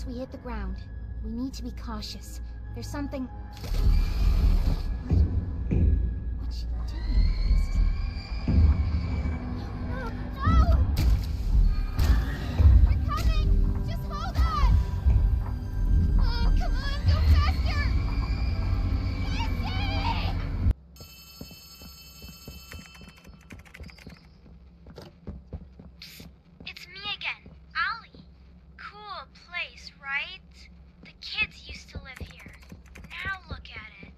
we hit the ground. We need to be cautious. There's something... What's she doing? No! We're coming! Just hold on! Oh, come on, go faster! Kissy! It's me again, Ollie. Cool place, right? The kids used to live here. Now look at it.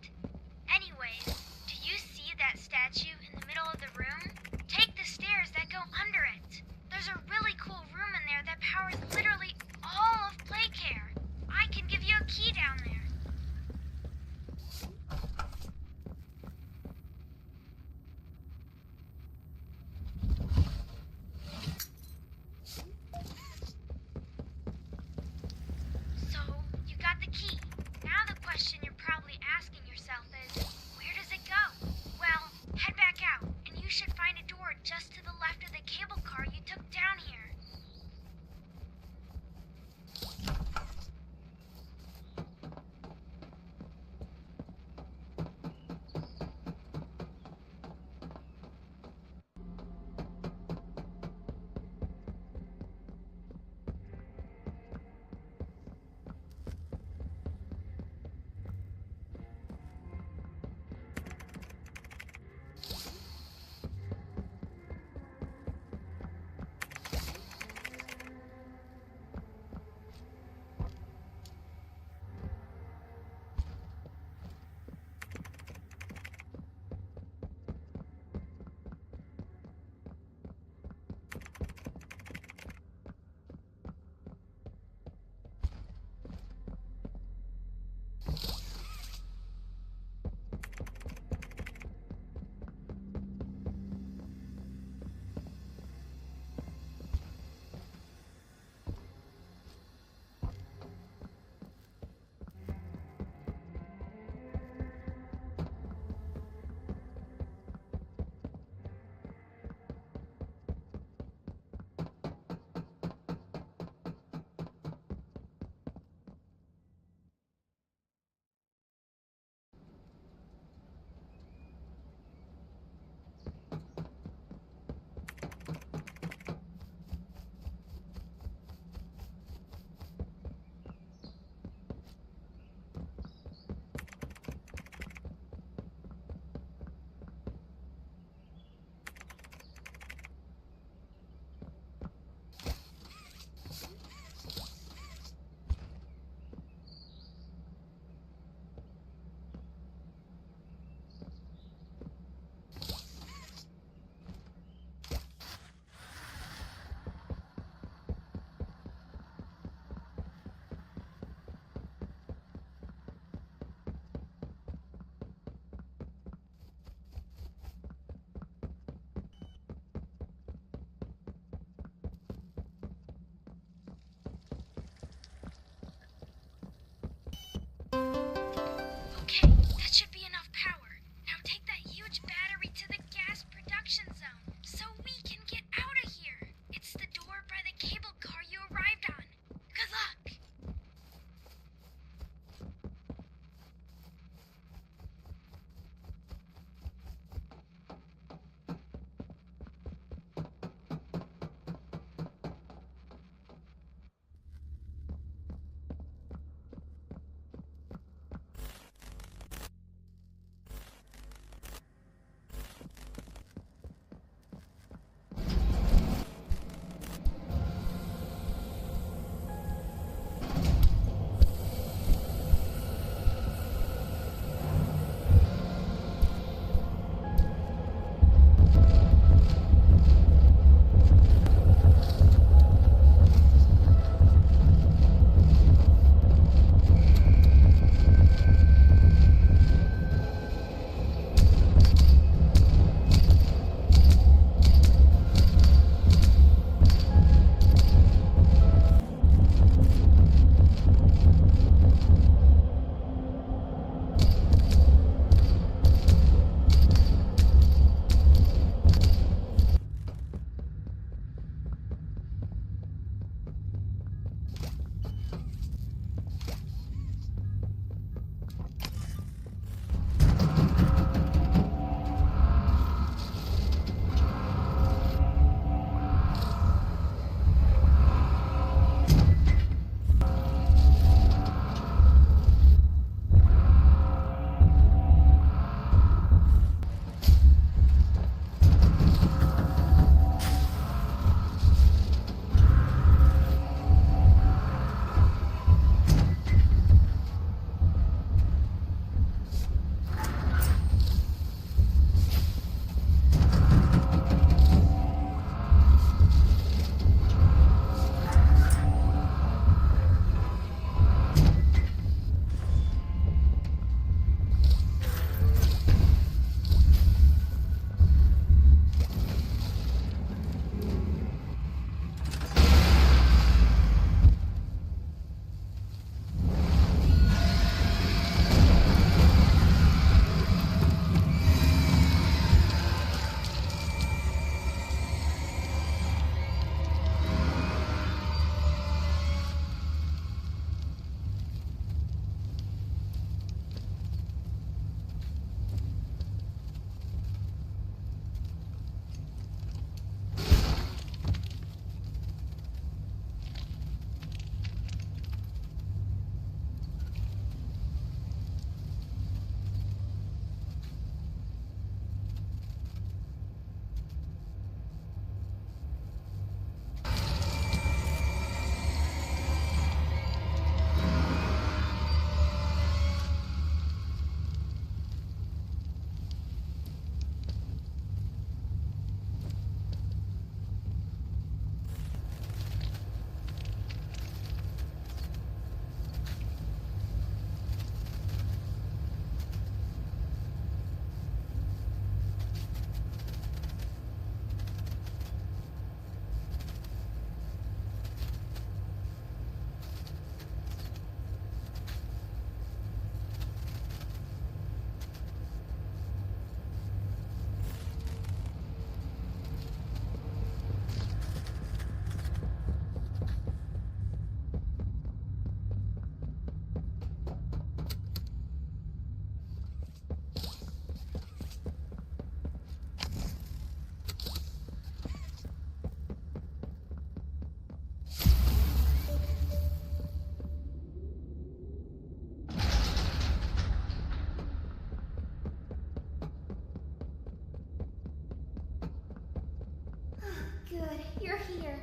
Good, you're here.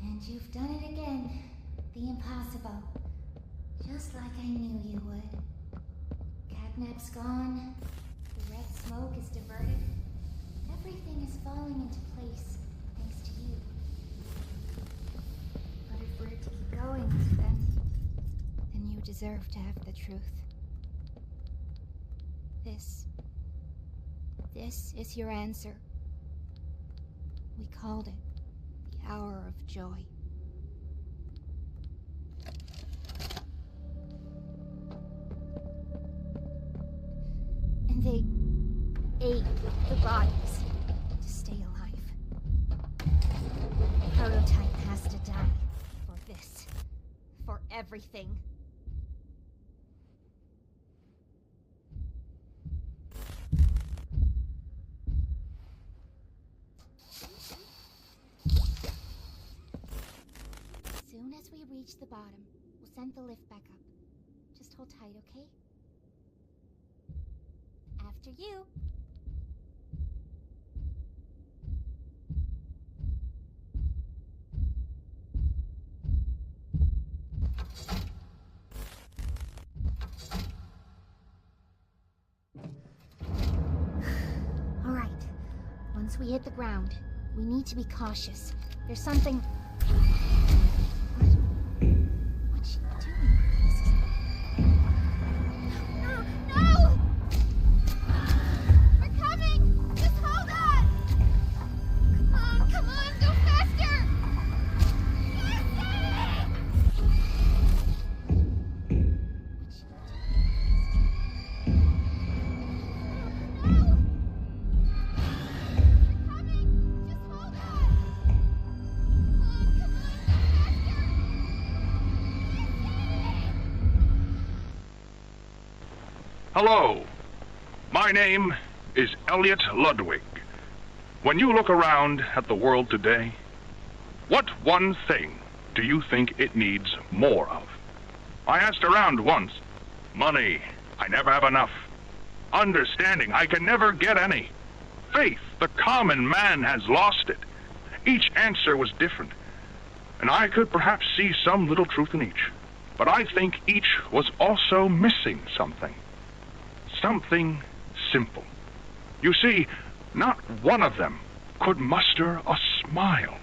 And you've done it again. The impossible. Just like I knew you would. CatNap's gone. The red smoke is diverted. Everything is falling into place, thanks to you. But if we're to keep going, then you deserve to have the truth. This is your answer. We called it the hour of joy. And they ate the bodies to stay alive. Prototype has to die for this. For everything. As soon as we reach the bottom, we'll send the lift back up. Just hold tight, okay? After you. All right. Once we hit the ground, we need to be cautious. There's something... What's she doing? No! We're coming! Just hold on! Come on, go faster! Hello, my name is Elliot Ludwig. When you look around at the world today, what one thing do you think it needs more of? I asked around once. Money, I never have enough. Understanding, I can never get any. Faith, the common man has lost it. Each answer was different, and I could perhaps see some little truth in each. But I think each was also missing something. Something simple. You see, not one of them could muster a smile.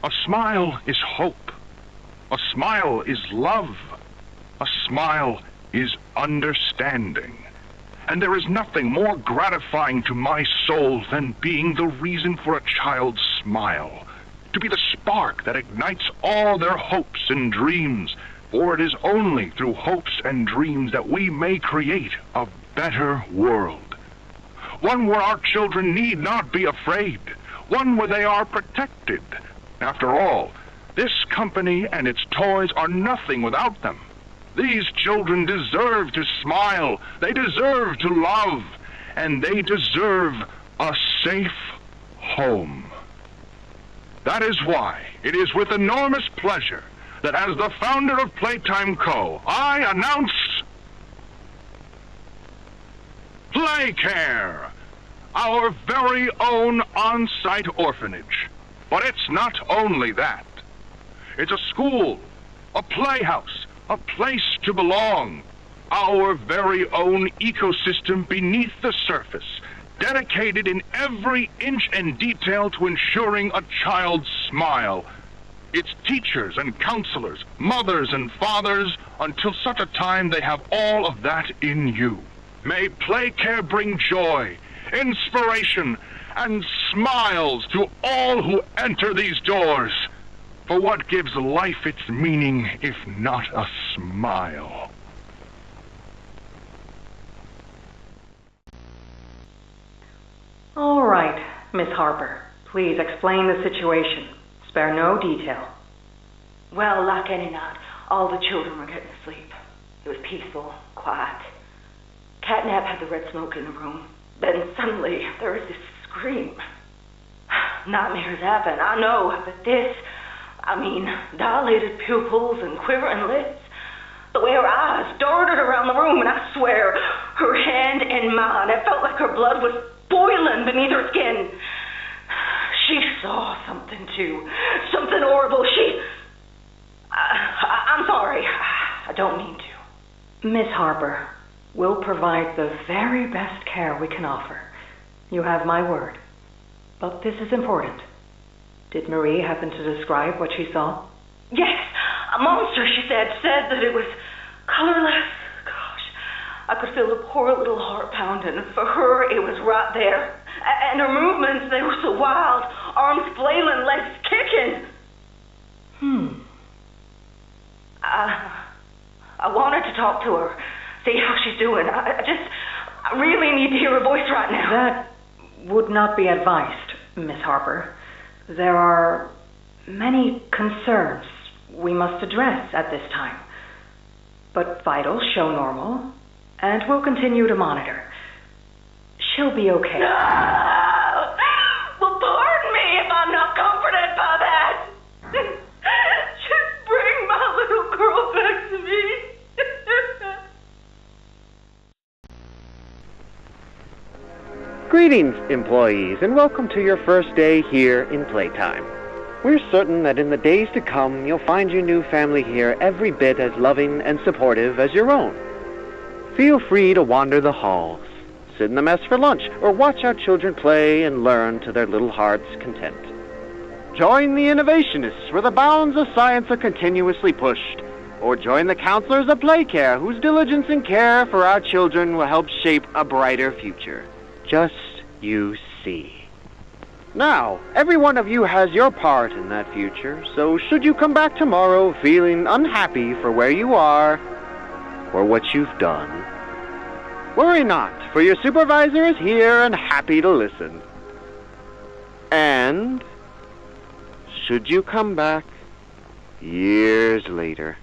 A smile is hope. A smile is love. A smile is understanding. And there is nothing more gratifying to my soul than being the reason for a child's smile. To be the spark that ignites all their hopes and dreams, for it is only through hopes and dreams that we may create a better world. One where our children need not be afraid, one where they are protected. After all, this company and its toys are nothing without them. These children deserve to smile, they deserve to love, and they deserve a safe home. That is why it is with enormous pleasure that as the founder of Playtime Co, I announce Playcare, our very own on-site orphanage. But it's not only that. It's a school, a playhouse, a place to belong, our very own ecosystem beneath the surface, dedicated in every inch and detail to ensuring a child's smile. Its teachers and counselors, mothers and fathers, until such a time they have all of that in you. May Playcare bring joy, inspiration, and smiles to all who enter these doors. For what gives life its meaning if not a smile? All right, Miss Harper. Please explain the situation. Spare no detail. Well, like any night, all the children were getting asleep. It was peaceful, quiet. CatNap had the red smoke in the room. Then suddenly, there was this scream. Nightmares happen, I know, but this... dilated pupils and quivering lips. The way her eyes darted around the room, and I swear, her hand in mine, it felt like her blood was boiling beneath her skin. She saw something, too. Something horrible. I'm sorry. I don't mean to. Miss Harper, we'll provide the very best care we can offer. You have my word. But this is important. Did Marie happen to describe what she saw? Yes, a monster, she said that it was colorless. Gosh, I could feel the poor little heart pounding. For her, it was right there. And her movements, they were so wild. Arms flailing, legs kicking. I wanted to talk to her, see how she's doing. I really need to hear her voice right now. That would not be advised, Miss Harper. There are many concerns we must address at this time. But vitals show normal, and we'll continue to monitor. She'll be okay. No! Well, pardon me if I'm not comforted by that. Just bring my little girl back to me. Greetings, employees, and welcome to your first day here in Playtime. We're certain that in the days to come, you'll find your new family here every bit as loving and supportive as your own. Feel free to wander the halls, sit in the mess for lunch, or watch our children play and learn to their little hearts' content. Join the innovationists where the bounds of science are continuously pushed, or join the counselors of Playcare whose diligence and care for our children will help shape a brighter future. Just you see. Now, every one of you has your part in that future, so should you come back tomorrow feeling unhappy for where you are or what you've done, worry not, for your supervisor is here and happy to listen. And should you come back years later,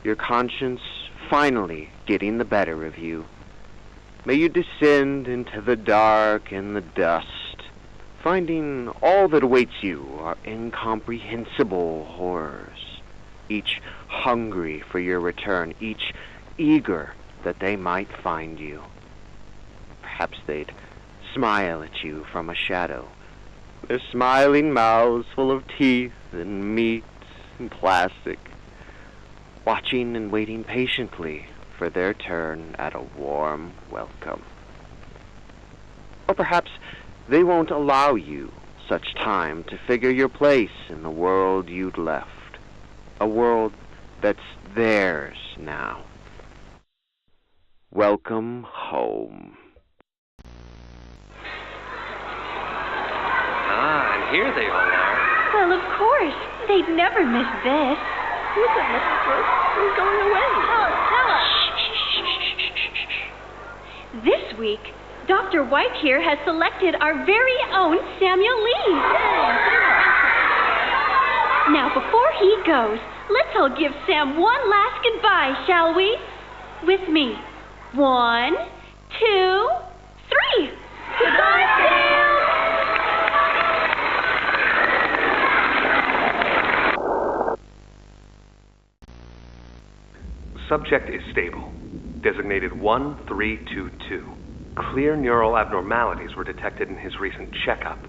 your conscience finally getting the better of you, may you descend into the dark and the dust, finding all that awaits you are incomprehensible horrors, each hungry for your return, each eager that they might find you. Perhaps they'd smile at you from a shadow, their smiling mouths full of teeth and meat and plastic, watching and waiting patiently for their turn at a warm welcome. Or perhaps they won't allow you such time to figure your place in the world you'd left, a world that's theirs now. Welcome home. Ah, and here they all are. Well, of course. They'd never miss this. Who's that, Mrs. Brooks? Who's going away? Oh, tell us. This week, Dr. White here has selected our very own Samuel Lee. Now, before he goes, let's all give Sam one last goodbye, shall we? With me. 1, 2, 3. Goodbye, Sam! Subject is stable. Designated 1322. Clear neural abnormalities were detected in his recent checkup.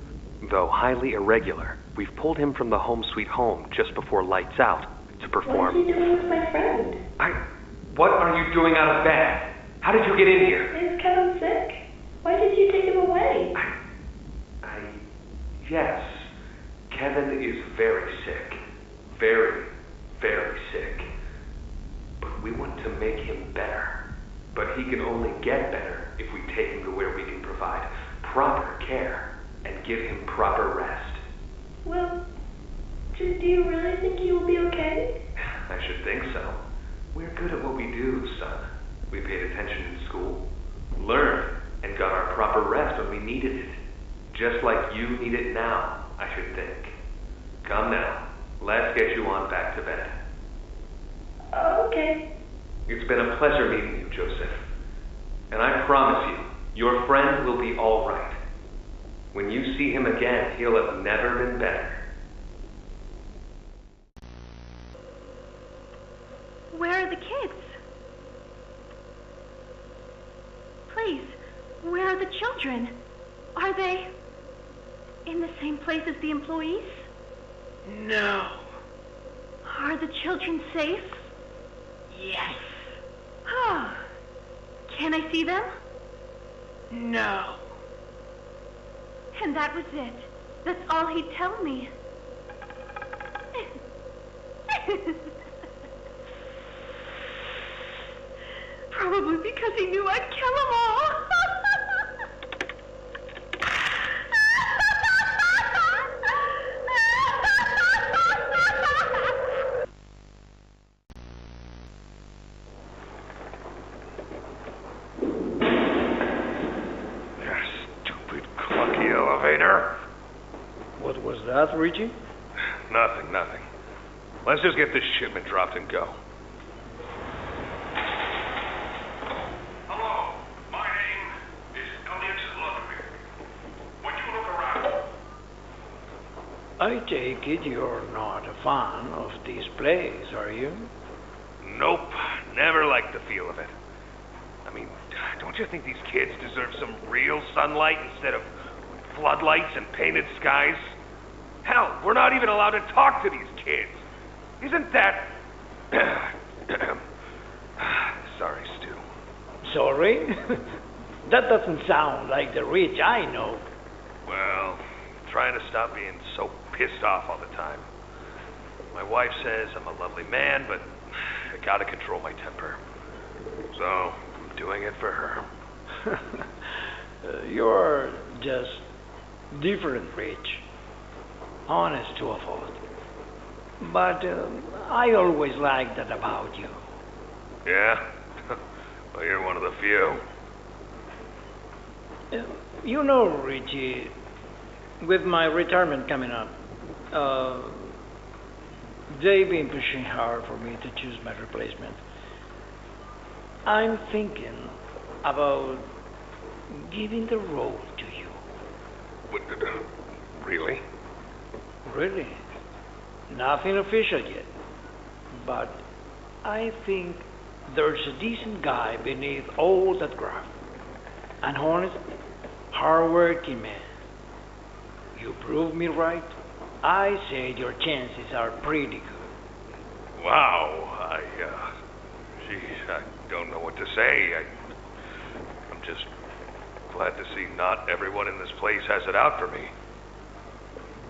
Though highly irregular, we've pulled him from the home sweet home just before lights out to perform... What is he doing with my friend? What are you doing out of bed? How did you get in here? Is Kevin sick? Why did you take him away? Yes. Kevin is very sick. Very, very sick. But we want to make him better. But he can only get better if we take him to where we can provide proper care and give him proper rest. Well, do you really think he will be okay? I should think so. We're good at what we do, son. We paid attention in school, learned, and got our proper rest when we needed it. Just like you need it now, I should think. Come now, let's get you on back to bed. Okay. It's been a pleasure meeting you, Joseph. And I promise you, your friend will be all right. When you see him again, he'll have never been better. Where are the kids? Please, where are the children? Are they in the same place as the employees? No. Are the children safe? Yes. Oh. Can I see them? No. And that was it. That's all he'd tell me. Probably because he knew I'd kill them all. Stupid clunky elevator. What was that, Richie? Nothing. Let's just get this shipment dropped and go. Hello, my name is Elliot Ludwig. Would you look around? I take it you're not a fan of this place, are you? Nope, never liked the feel of it. I mean, don't you think these kids deserve some real sunlight instead of floodlights and painted skies? Hell, we're not even allowed to talk to these kids. Isn't that... Sorry, Stu. Sorry? That doesn't sound like the Rich I know. Well, trying to stop being so pissed off all the time. My wife says I'm a lovely man, but I gotta control my temper. So, I'm doing it for her. You're just different, Rich. Honest to a fault. But I always liked that about you. Yeah? Well, you're one of the few. You know, Richie, with my retirement coming up, they've been pushing hard for me to choose my replacement. I'm thinking about giving the role to you. What, really? Really? Nothing official yet. But I think there's a decent guy beneath all that graft. An honest, hard-working man. You prove me right. I say your chances are pretty good. Wow, geez, I don't know what to say. I'm just glad to see not everyone in this place has it out for me.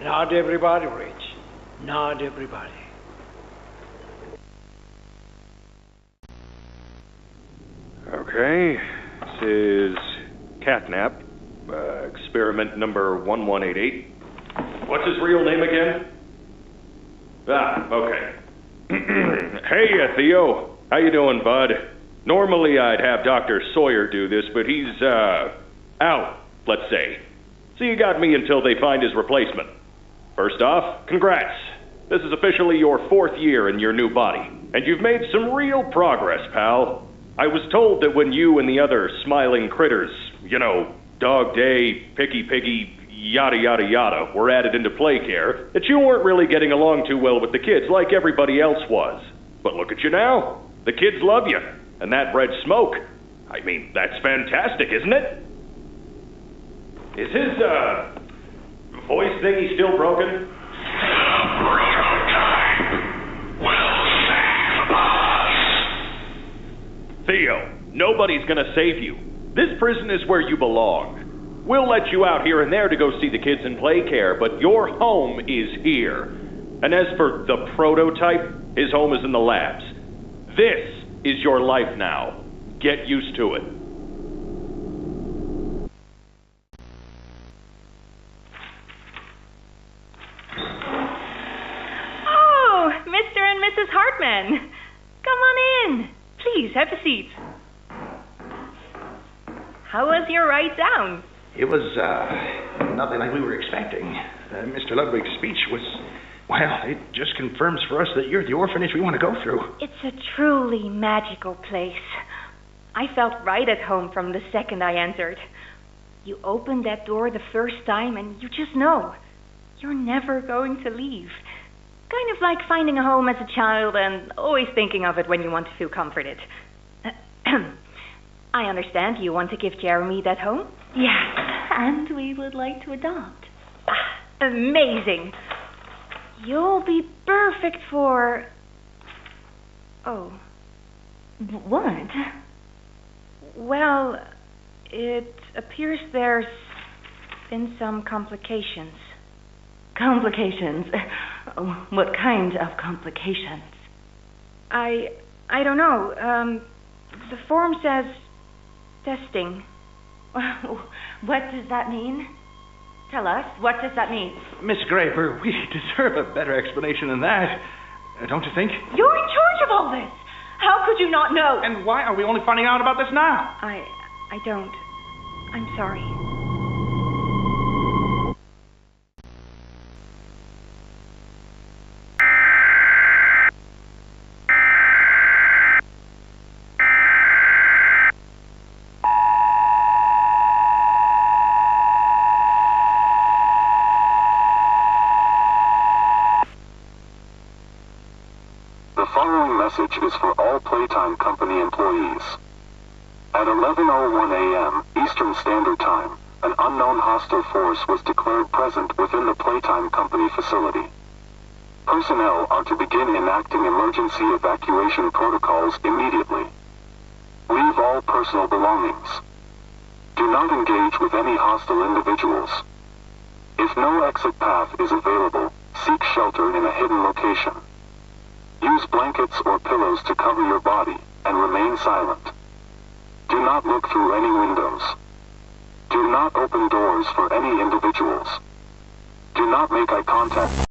Not everybody, Rich. Not everybody. Okay, this is CatNap, experiment number 1188. What's his real name again? Ah, okay. Hey, Theo. How you doing, bud? Normally I'd have Dr. Sawyer do this, but he's, out, let's say. So you got me until they find his replacement. First off, congrats. This is officially your 4th year in your new body, and you've made some real progress, pal. I was told that when you and the other smiling critters, you know, Dog Day, Picky Piggy, yada yada yada, were added into play care, that you weren't really getting along too well with the kids like everybody else was. But look at you now. The kids love you. And that red smoke, I mean, that's fantastic, isn't it? Is his, voice thingy still broken? Theo, nobody's gonna save you. This prison is where you belong. We'll let you out here and there to go see the kids in play care, but your home is here. And as for the prototype, his home is in the labs. This is your life now. Get used to it. Oh, Mr. and Mrs. Hartman. Come on in. Please, have a seat. How was your ride down? It was, nothing like we were expecting. Mr. Ludwig's speech was, well, it just confirms for us that you're the orphanage we want to go through. It's a truly magical place. I felt right at home from the second I entered. You open that door the first time and you just know you're never going to leave. Kind of like finding a home as a child and always thinking of it when you want to feel comforted. I understand you want to give Jeremy that home? Yes, and we would like to adopt. Amazing. You'll be perfect for... Oh. What? Well, it appears there's been some complications. Complications? What kind of complications? I don't know. The form says testing. What does that mean? Tell us, what does that mean? Miss Graper, we deserve a better explanation than that. Don't you think? You're in charge of all this. How could you not know? And why are we only finding out about this now? I don't. I'm sorry. The following message is for all Playtime Company employees. At 11:01 a.m. Eastern Standard Time, an unknown hostile force was declared present within the Playtime Company facility. Personnel are to begin enacting emergency evacuation protocols immediately. Leave all personal belongings. Do not engage with any hostile individuals. If no exit path is available, seek shelter in a hidden location. Use blankets or pillows to cover your body, and remain silent. Do not look through any windows. Do not open doors for any individuals. Do not make eye contact.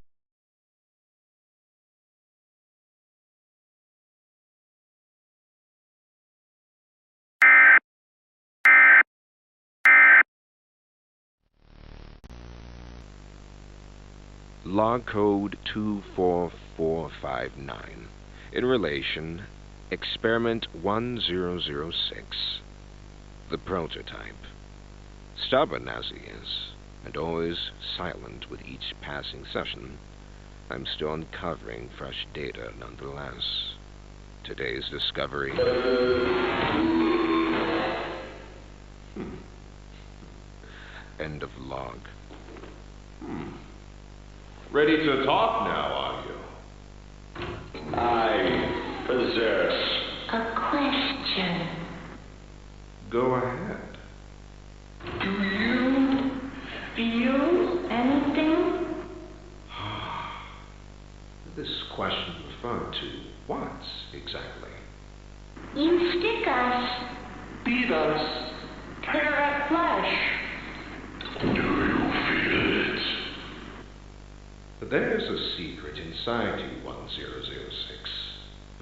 Log code 24459. In relation, experiment 1006. The prototype. Stubborn as he is, and always silent with each passing session, I'm still uncovering fresh data nonetheless. Today's discovery... End of log. Ready to talk now, are you? I possess a question. Go ahead. Do you feel anything? This question referred to what, exactly? You stick us, Beat us. tear at flesh. Do you feel it? There's a secret inside you, 1006.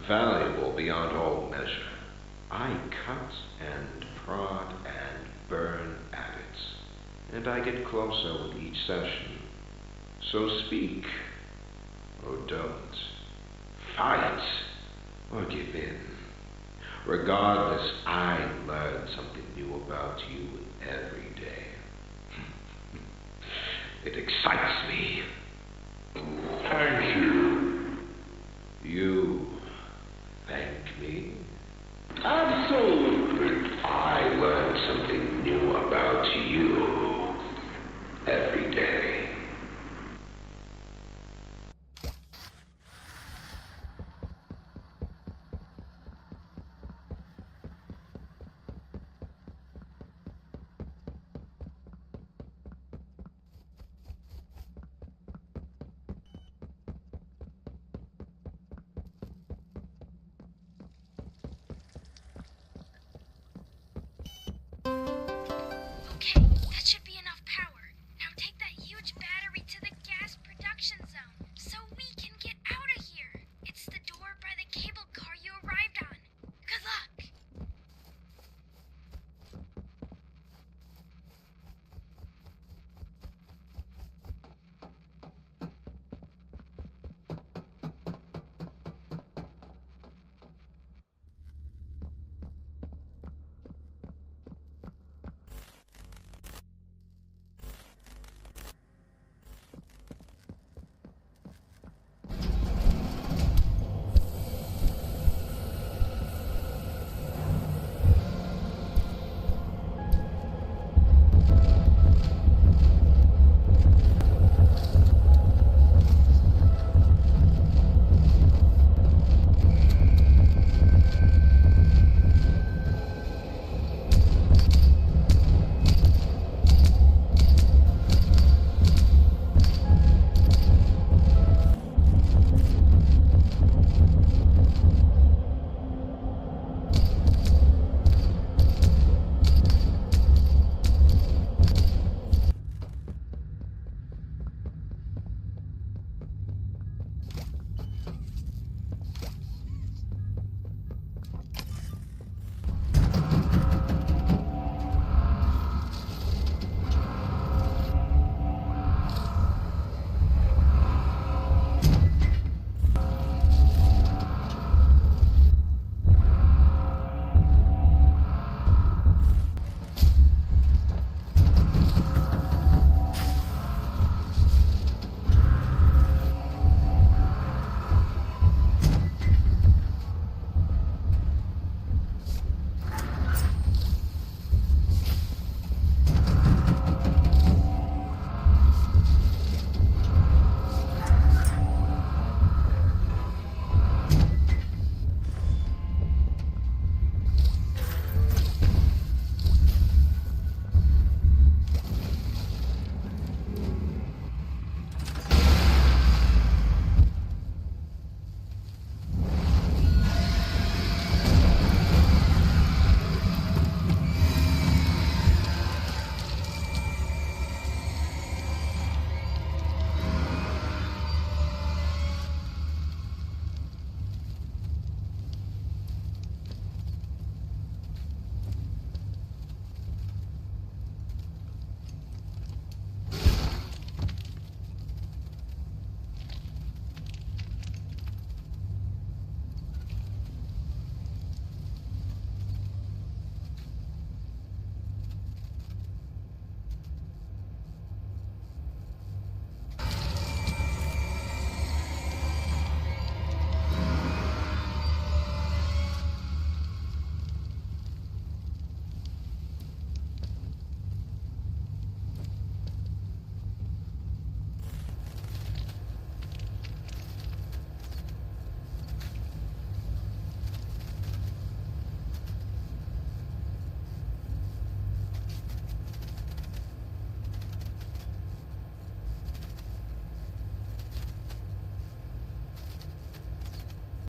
Valuable beyond all measure. I cut and prod and burn at it, and I get closer with each session. So speak, or don't. Fight, or give in. Regardless, I learn something new about you every day. It excites me. Thank you. You thank me? Absolutely. I learn something new about you every day. Okay, that should be enough power. Now take that huge battery to the gas production zone so we can get out of here. It's the door by the cable car